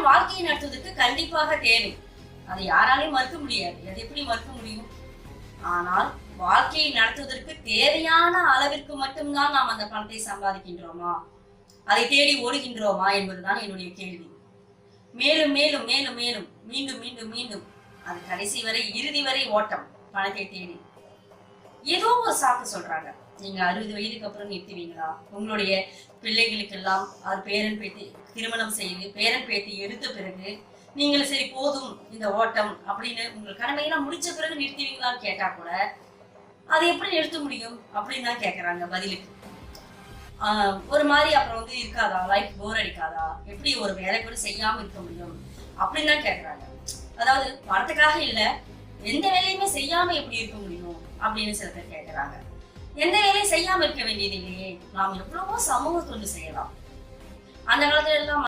பணம் வாழ்க்கையை நடத்துவதற்கு கண்டிப்பாக தேவை. அதை யாராலையும் மறுக்க முடியாது. அதை எப்படி மறுக்க முடியும்? ஆனால் வாழ்க்கையை நடத்துவதற்கு தேவையான அளவிற்கு மட்டும்தான் நாம் அந்த பணத்தை சம்பாதிக்கின்றோமா, அதை தேடி ஓடுகின்றோமா என்பதுதான் என்னுடைய கேள்வி. மேலும் மேலும் மேலும் மேலும் மீண்டும் மீண்டும் மீண்டும் அது கடைசி வரை இறுதி வரை ஓட்டம் பணத்தை தேடி. ஏதோ ஒரு சாக்கு சொல்றாங்க, நீங்க 60 வயதுக்கு அப்புறம் நிறுத்துவீங்களா, உங்களுடைய பிள்ளைகளுக்கெல்லாம் அது பேரன் பேத்தி திருமணம் செய்து பேரன் பேத்தி எடுத்த பிறகு நீங்கள் சரி போதும் இந்த ஓட்டம் அப்படின்னு உங்கள் கடமையெல்லாம் முடிச்ச பிறகு நிறுத்துவீங்களான்னு கேட்டா கூட அதை எப்படி நிறுத்த முடியும் அப்படின்னு தான் கேட்கறாங்க பதிலுக்கு. ஒரு மாதிரி அப்புறம் இருக்காதா, லைஃப் போர் அடிக்காதா, எப்படி ஒரு வேலை கூட செய்யாம இருக்க முடியும் அப்படின்னு தான் கேட்கறாங்க. அதாவது பணத்துக்காக இல்ல, எந்த வேலையுமே செய்யாம எப்படி இருக்க முடியும் அப்படின்னு சில பேர் கேட்கறாங்க. எந்த வேலையும் செய்யாம இருக்க வேண்டியது இல்லையே, நாம் எவ்வளவோ சமூக தொண்டு செய்யலாம். அந்த காலத்துல எல்லாம்